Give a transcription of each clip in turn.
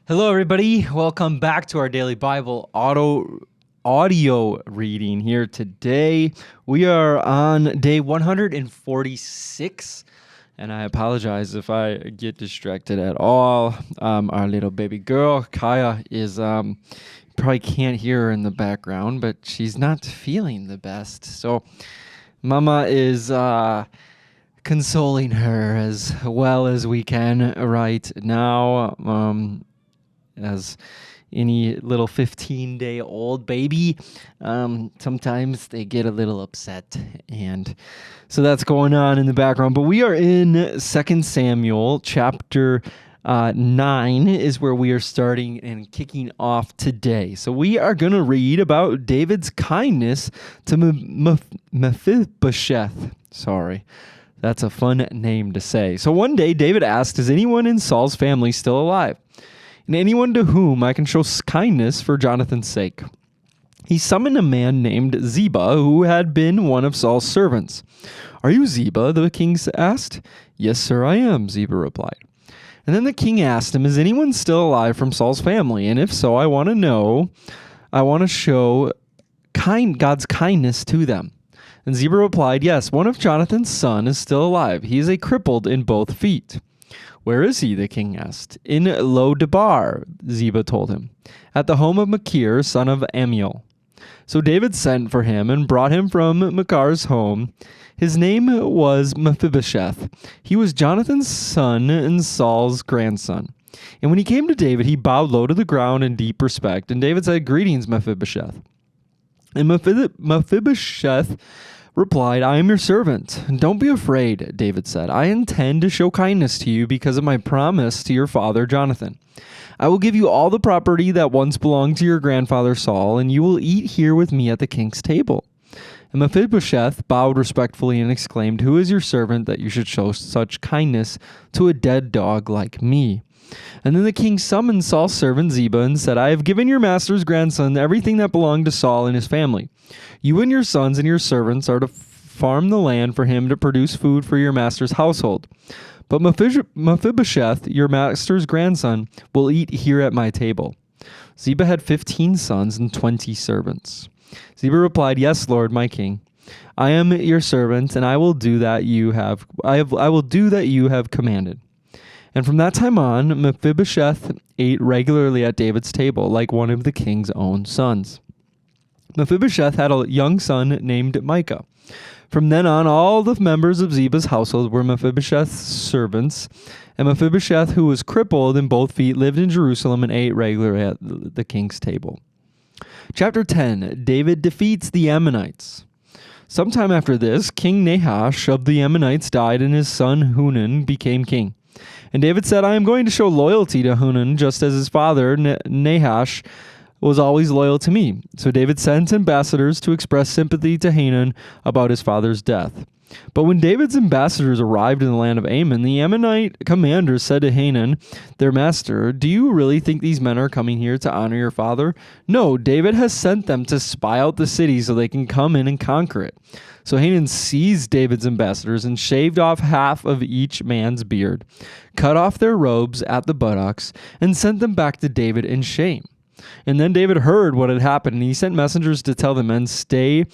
Hello, everybody. Welcome back to our daily Bible audio reading here today. We are on day 146, and I apologize if I get distracted at all. Our little baby girl, Kaya, is probably can't hear her in the background, but she's not feeling the best. So Mama is consoling her as well as we can right now. As any little 15-day-old baby, sometimes they get a little upset, and so that's going on in the background. But we are in 2 Samuel chapter 9 is where we are starting and kicking off today. So we are going to read about David's kindness to Mephibosheth. Sorry. That's a fun name to say. So one day David asked, "Is anyone in Saul's family still alive? And anyone to whom I can show kindness for Jonathan's sake?" He summoned a man named Ziba, who had been one of Saul's servants. "Are you Ziba?" the king asked. "Yes, sir, I am," Ziba replied. And then the king asked him, "Is anyone still alive from Saul's family? And if so, I want to show God's kindness to them." And Ziba replied, "Yes, one of Jonathan's sons is still alive. He is crippled in both feet." "Where is he?" the king asked. "In Lo-debar," Ziba told him, "at the home of Machir, son of Ammiel." So David sent for him and brought him from Machir's home. His name was Mephibosheth. He was Jonathan's son and Saul's grandson. And when he came to David, he bowed low to the ground in deep respect. And David said, "Greetings, Mephibosheth." And Mephibosheth replied, "I am your servant." "Don't be afraid," David said. "I intend to show kindness to you because of my promise to your father Jonathan. I will give you all the property that once belonged to your grandfather Saul, and you will eat here with me at the king's table." And Mephibosheth bowed respectfully and exclaimed, "Who is your servant that you should show such kindness to a dead dog like me?" And then the king summoned Saul's servant Ziba and said, "I have given your master's grandson everything that belonged to Saul and his family. You and your sons and your servants are to farm the land for him to produce food for your master's household. But Mephibosheth, your master's grandson, will eat here at my table." Ziba had 15 sons and 20 servants. Ziba replied, "Yes, Lord, my king. I am your servant, and I will do that you have commanded." And from that time on, Mephibosheth ate regularly at David's table, like one of the king's own sons. Mephibosheth had a young son named Micah. From then on, all the members of Ziba's household were Mephibosheth's servants, and Mephibosheth, who was crippled in both feet, lived in Jerusalem and ate regularly at the king's table. Chapter 10, David defeats the Ammonites. Sometime after this, King Nahash of the Ammonites died, and his son Hunan became king. And David said, "I am going to show loyalty to Hunan, just as his father Nahash was always loyal to me." So David sent ambassadors to express sympathy to Hanan about his father's death. But when David's ambassadors arrived in the land of Ammon, the Ammonite commander said to Hanan, their master, "Do you really think these men are coming here to honor your father? No, David has sent them to spy out the city so they can come in and conquer it." So Hanan seized David's ambassadors and shaved off half of each man's beard, cut off their robes at the buttocks, and sent them back to David in shame. And then David heard what had happened, and he sent messengers to tell the men, "Stay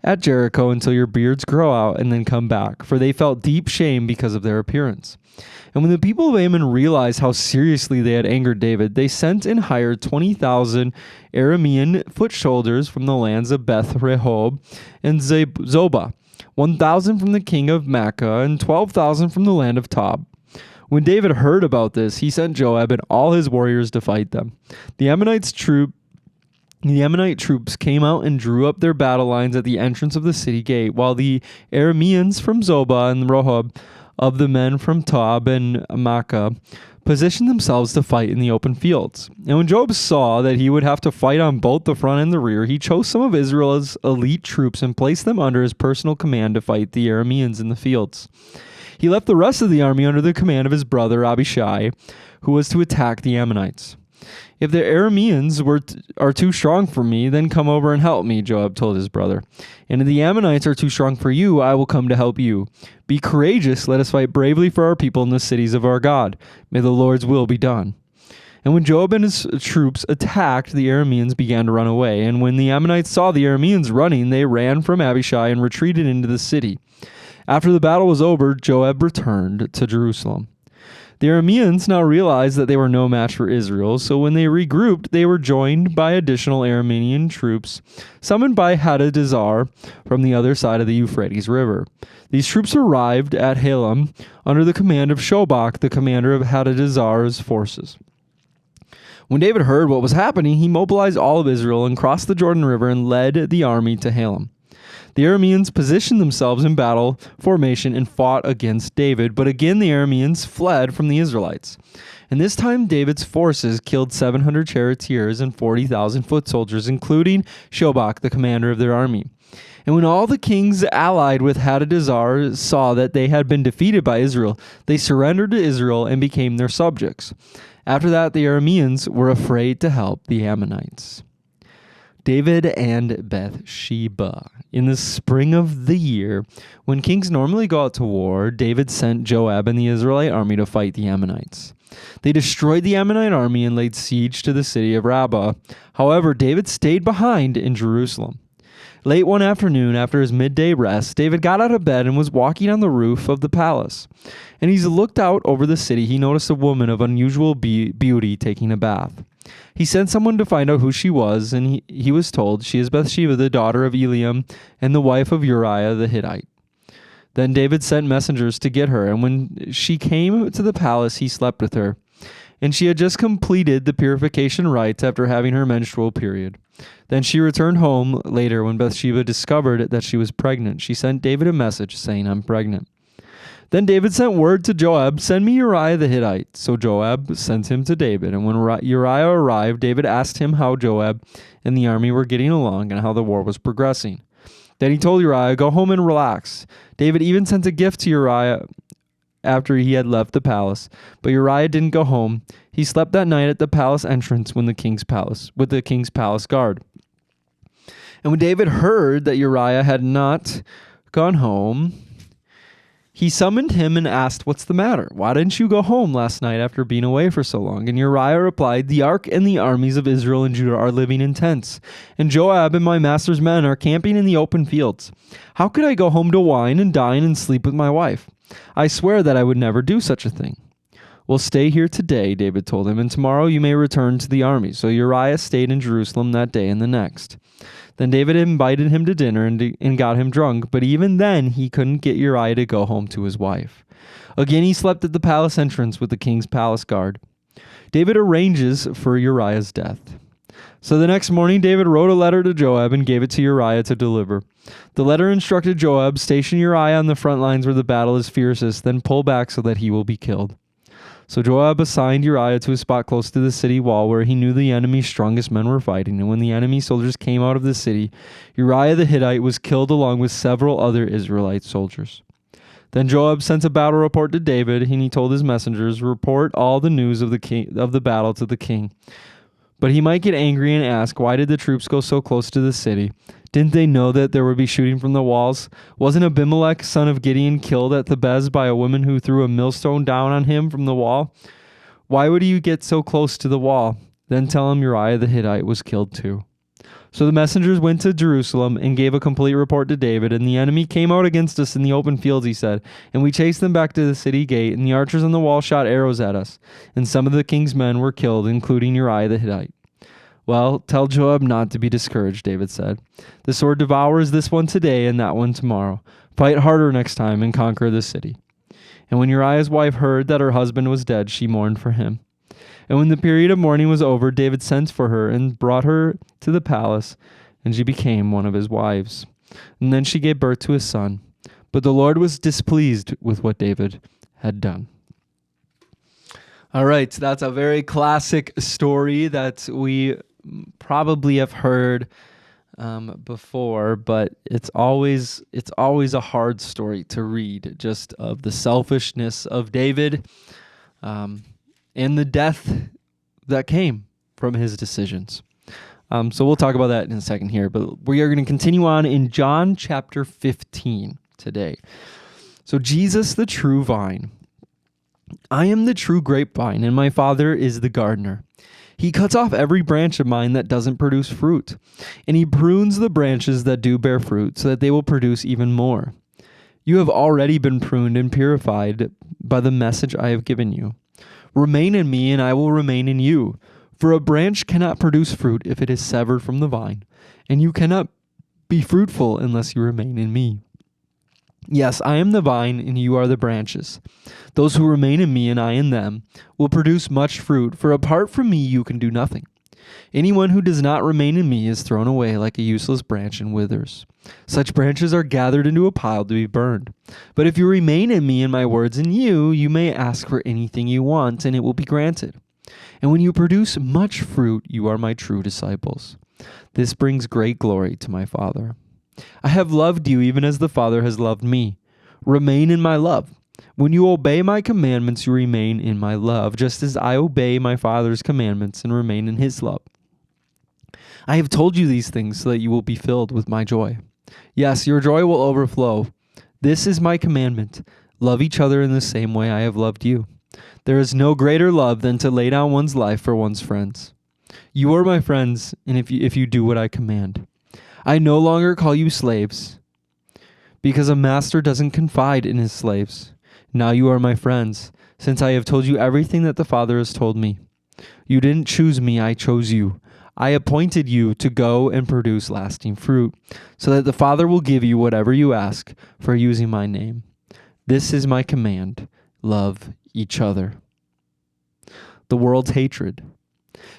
at Jericho until your beards grow out and then come back," for they felt deep shame because of their appearance. And when the people of Ammon realized how seriously they had angered David, they sent and hired 20,000 Aramean foot soldiers from the lands of Beth Rehob and Zobah, 1,000 from the king of Makkah, and 12,000 from the land of Tob. When David heard about this, he sent Joab and all his warriors to fight them. The Ammonite troops came out and drew up their battle lines at the entrance of the city gate, while the Arameans from Zobah and Rehob, of the men from Tob and Makkah, positioned themselves to fight in the open fields. And when Joab saw that he would have to fight on both the front and the rear, he chose some of Israel's elite troops and placed them under his personal command to fight the Arameans in the fields. He left the rest of the army under the command of his brother Abishai, who was to attack the Ammonites. "If the Arameans are too strong for me, then come over and help me," Joab told his brother. "And if the Ammonites are too strong for you, I will come to help you. Be courageous, let us fight bravely for our people in the cities of our God. May the Lord's will be done." And when Joab and his troops attacked, the Arameans began to run away. And when the Ammonites saw the Arameans running, they ran from Abishai and retreated into the city. After the battle was over, Joab returned to Jerusalem. The Arameans now realized that they were no match for Israel, so when they regrouped, they were joined by additional Aramean troops summoned by Hadadezer from the other side of the Euphrates River. These troops arrived at Halam under the command of Shobach, the commander of Hadadezer's forces. When David heard what was happening, he mobilized all of Israel and crossed the Jordan River and led the army to Halam. The Arameans positioned themselves in battle formation and fought against David, but again the Arameans fled from the Israelites. And this time David's forces killed 700 charioteers and 40,000 foot soldiers, including Shobach, the commander of their army. And when all the kings allied with Hadadezer saw that they had been defeated by Israel, they surrendered to Israel and became their subjects. After that, the Arameans were afraid to help the Ammonites. David and Bathsheba. In the spring of the year, when kings normally go out to war, David sent Joab and the Israelite army to fight the Ammonites. They destroyed the Ammonite army and laid siege to the city of Rabbah. However, David stayed behind in Jerusalem. Late one afternoon, after his midday rest, David got out of bed and was walking on the roof of the palace. And as he looked out over the city, he noticed a woman of unusual beauty taking a bath. He sent someone to find out who she was, and he was told, "She is Bathsheba, the daughter of Eliam, and the wife of Uriah the Hittite." Then David sent messengers to get her, and when she came to the palace, he slept with her. And she had just completed the purification rites after having her menstrual period. Then she returned home later when Bathsheba discovered that she was pregnant. She sent David a message saying, "I'm pregnant." Then David sent word to Joab, "Send me Uriah the Hittite." So Joab sent him to David. And when Uriah arrived, David asked him how Joab and the army were getting along and how the war was progressing. Then he told Uriah, "Go home and relax." David even sent a gift to Uriah after he had left the palace. But Uriah didn't go home. He slept that night at the palace entrance with the king's palace guard. And when David heard that Uriah had not gone home, he summoned him and asked, "What's the matter? Why didn't you go home last night after being away for so long?" And Uriah replied, "The ark and the armies of Israel and Judah are living in tents, and Joab and my master's men are camping in the open fields. How could I go home to wine and dine and sleep with my wife? I swear that I would never do such a thing." "Well, stay here today," David told him, "and tomorrow you may return to the army." So Uriah stayed in Jerusalem that day and the next. Then David invited him to dinner and got him drunk, but even then he couldn't get Uriah to go home to his wife. Again he slept at the palace entrance with the king's palace guard. David arranges for Uriah's death. So the next morning David wrote a letter to Joab and gave it to Uriah to deliver. The letter instructed Joab, "Station Uriah on the front lines where the battle is fiercest, then pull back so that he will be killed." So Joab assigned Uriah to a spot close to the city wall where he knew the enemy's strongest men were fighting. And when the enemy soldiers came out of the city, Uriah the Hittite was killed along with several other Israelite soldiers. Then Joab sent a battle report to David, and he told his messengers, "Report all the news of the battle to the king." But he might get angry and ask, "Why did the troops go so close to the city? Didn't they know that there would be shooting from the walls? Wasn't Abimelech, son of Gideon, killed at Thebez by a woman who threw a millstone down on him from the wall? Why would you get so close to the wall?" Then tell him Uriah the Hittite was killed too. So the messengers went to Jerusalem and gave a complete report to David. "And the enemy came out against us in the open fields," he said, "and we chased them back to the city gate, and the archers on the wall shot arrows at us. And some of the king's men were killed, including Uriah the Hittite." "Well, tell Joab not to be discouraged," David said. "The sword devours this one today and that one tomorrow. Fight harder next time and conquer the city." And when Uriah's wife heard that her husband was dead, she mourned for him. And when the period of mourning was over, David sent for her and brought her to the palace, and she became one of his wives. And then she gave birth to a son. But the Lord was displeased with what David had done. All right, that's a very classic story that we probably have heard before, but it's always a hard story to read, just of the selfishness of David and the death that came from his decisions. So we'll talk about that in a second here, but we are going to continue on in John chapter 15 today. So Jesus, the true vine. I am the true grapevine, and my Father is the gardener. He cuts off every branch of mine that doesn't produce fruit, and he prunes the branches that do bear fruit so that they will produce even more. You have already been pruned and purified by the message I have given you. Remain in me, and I will remain in you. For a branch cannot produce fruit if it is severed from the vine, and you cannot be fruitful unless you remain in me. Yes, I am the vine, and you are the branches. Those who remain in me and I in them will produce much fruit, for apart from me you can do nothing. Anyone who does not remain in me is thrown away like a useless branch and withers. Such branches are gathered into a pile to be burned. But if you remain in me and my words in you, you may ask for anything you want, and it will be granted. And when you produce much fruit, you are my true disciples. This brings great glory to my Father. I have loved you even as the Father has loved me. Remain in my love. When you obey my commandments, you remain in my love, just as I obey my Father's commandments and remain in his love. I have told you these things so that you will be filled with my joy. Yes, your joy will overflow. This is my commandment. Love each other in the same way I have loved you. There is no greater love than to lay down one's life for one's friends. You are my friends, and if you do what I command. I no longer call you slaves, because a master doesn't confide in his slaves. Now you are my friends, since I have told you everything that the Father has told me. You didn't choose me, I chose you. I appointed you to go and produce lasting fruit, so that the Father will give you whatever you ask for using my name. This is my command: love each other. The world's hatred.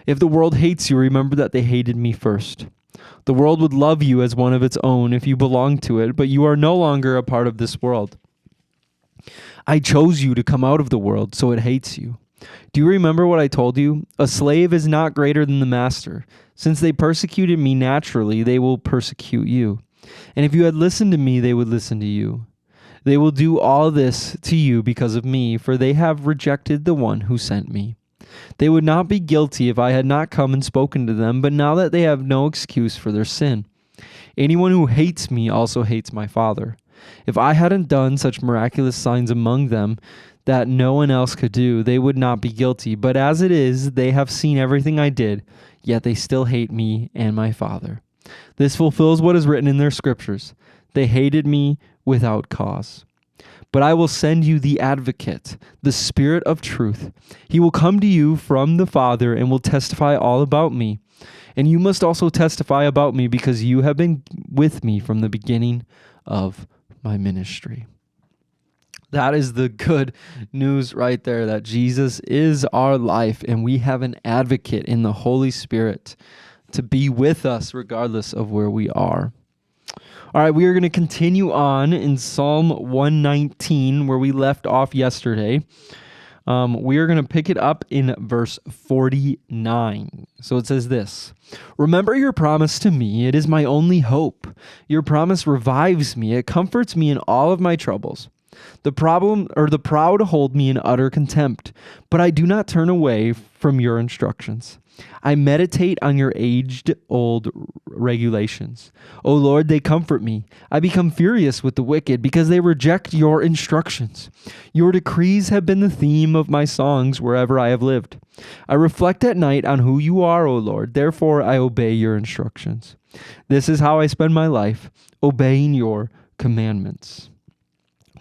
If the world hates you, remember that they hated me first. The world would love you as one of its own if you belonged to it, but you are no longer a part of this world. I chose you to come out of the world, so it hates you. Do you remember what I told you? A slave is not greater than the master. Since they persecuted me naturally, they will persecute you. And if you had listened to me, they would listen to you. They will do all this to you because of me, for they have rejected the one who sent me. They would not be guilty if I had not come and spoken to them, but now that they have no excuse for their sin. Anyone who hates me also hates my Father. If I hadn't done such miraculous signs among them that no one else could do, they would not be guilty. But as it is, they have seen everything I did, yet they still hate me and my Father. This fulfills what is written in their scriptures. They hated me without cause. But I will send you the Advocate, the Spirit of truth. He will come to you from the Father and will testify all about me. And you must also testify about me because you have been with me from the beginning of my ministry. That is the good news right there, that Jesus is our life and we have an advocate in the Holy Spirit to be with us regardless of where we are. All right, we are going to continue on in Psalm 119 where we left off yesterday. We are going to pick it up in verse 49. So it says this: Remember your promise to me. It is my only hope. Your promise revives me. It comforts me in all of my troubles. The proud hold me in utter contempt, but I do not turn away from your instructions. I meditate on your age-old regulations. O Lord, they comfort me. I become furious with the wicked because they reject your instructions. Your decrees have been the theme of my songs wherever I have lived. I reflect at night on who you are, O Lord. Therefore, I obey your instructions. This is how I spend my life, obeying your commandments.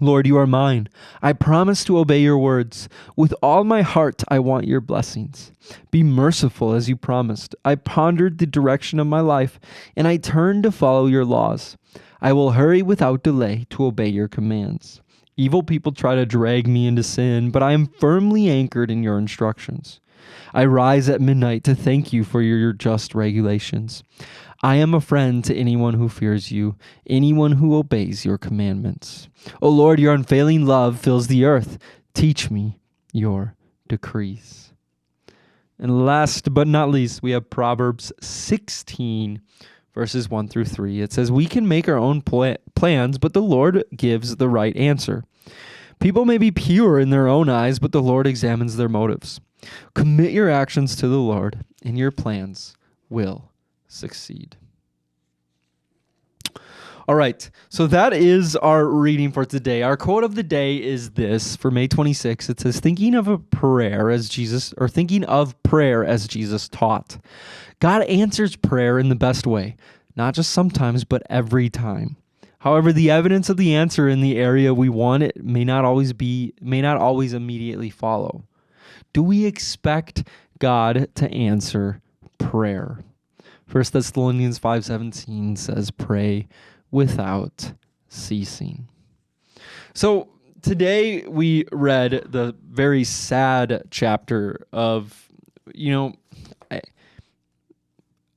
Lord, you are mine. I promise to obey your words. With all my heart, I want your blessings. Be merciful as you promised. I pondered the direction of my life, and I turned to follow your laws. I will hurry without delay to obey your commands. Evil people try to drag me into sin, but I am firmly anchored in your instructions. I rise at midnight to thank you for your just regulations. I am a friend to anyone who fears you, anyone who obeys your commandments. O Lord, your unfailing love fills the earth. Teach me your decrees. And last but not least, we have Proverbs 16, verses 1 through 3. It says, We can make our own plans, but the Lord gives the right answer. People may be pure in their own eyes, but the Lord examines their motives. Commit your actions to the Lord, and your plans will succeed. All right, so that is our reading for today. Our quote of the day is this for May 26th. It says, thinking of prayer as Jesus taught. God answers prayer in the best way, not just sometimes, but every time. However, the evidence of the answer in the area we want it may not always immediately follow. Do we expect God to answer prayer? 1 Thessalonians 5:17 says, pray without ceasing. So today we read the very sad chapter of,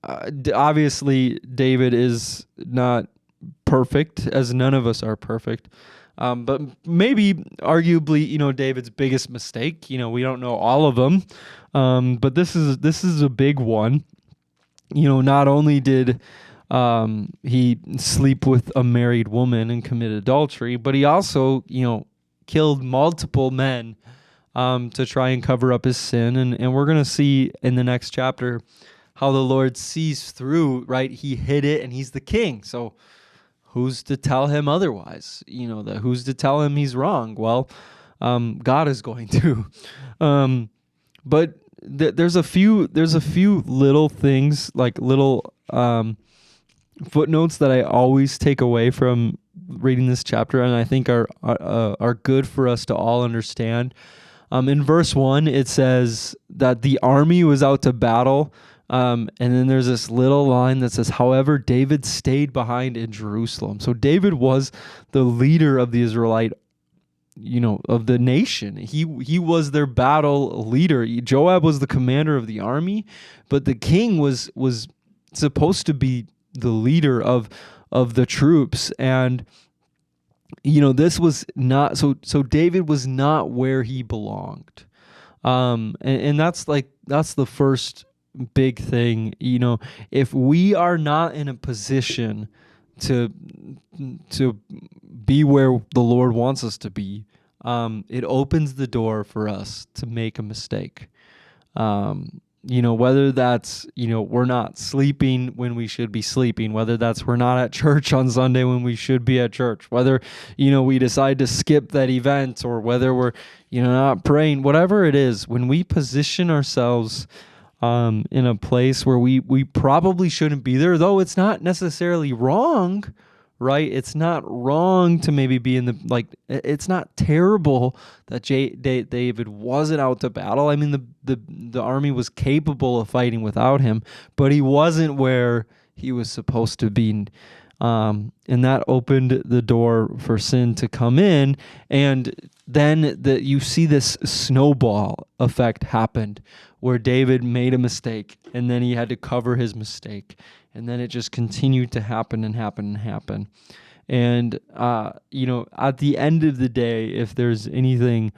obviously David is not perfect, as none of us are perfect. But maybe arguably, David's biggest mistake, we don't know all of them. But this is a big one. Not only did he sleep with a married woman and commit adultery, but he also, killed multiple men to try and cover up his sin. And we're going to see in the next chapter how the Lord sees through, right? He hid it and he's the king. So who's to tell him otherwise? Who's to tell him he's wrong? Well, God is going to. But there's a few little things, like little footnotes that I always take away from reading this chapter, and I think are good for us to all understand. In verse 1, it says that the army was out to battle. And then there's this little line that says, however, David stayed behind in Jerusalem. So David was the leader of the Israelite, of the nation. He was their battle leader. Joab was the commander of the army, but the king was supposed to be the leader of the troops. And this was not so David was not where he belonged. And that's the first big thing. If we are not in a position to be where the Lord wants us to be, it opens the door for us to make a mistake. Whether that's, we're not sleeping when we should be sleeping, whether that's we're not at church on Sunday when we should be at church, whether, we decide to skip that event, or whether we're, not praying, whatever it is, when we position ourselves in a place where we probably shouldn't be there, though it's not necessarily wrong, right? It's not wrong to maybe be in it's not terrible that David wasn't out to battle. I mean, the army was capable of fighting without him, but he wasn't where he was supposed to be. And that opened the door for sin to come in. And then you see this snowball effect happened, where David made a mistake and then he had to cover his mistake. And then it just continued to happen and happen and happen. And, at the end of the day, if there's anything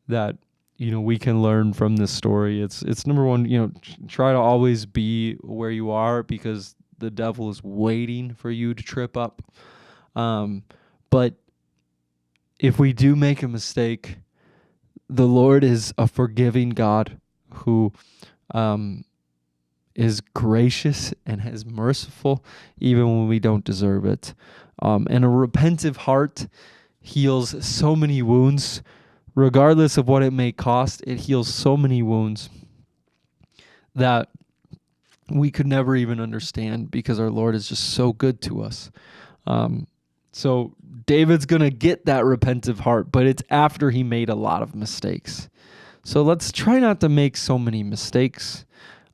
that, we can learn from this story, it's number one, try to always be where you are, because the devil is waiting for you to trip up. But if we do make a mistake, the Lord is a forgiving God who is gracious and is merciful even when we don't deserve it. And a repentant heart heals so many wounds, regardless of what it may cost. It heals so many wounds that we could never even understand, because our Lord is just so good to us. So David's going to get that repentant heart, but it's after he made a lot of mistakes. So let's try not to make so many mistakes.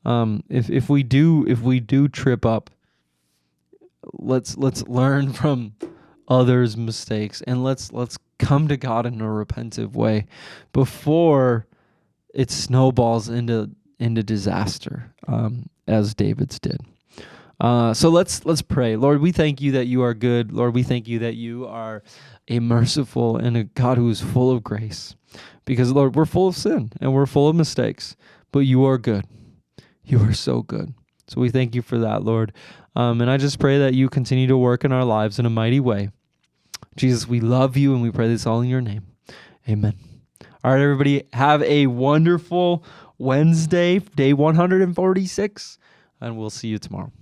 If we do trip up, let's learn from others' mistakes, and let's come to God in a repentant way before it snowballs into disaster, as David's did. So let's pray. Lord, we thank you that you are good. Lord, we thank you that you are a merciful and a God who is full of grace. Because, Lord, we're full of sin and we're full of mistakes, but you are good. You are so good. So we thank you for that, Lord. And I just pray that you continue to work in our lives in a mighty way. Jesus, we love you, and we pray this all in your name. Amen. All right, everybody, have a wonderful Wednesday, day 146, and we'll see you tomorrow.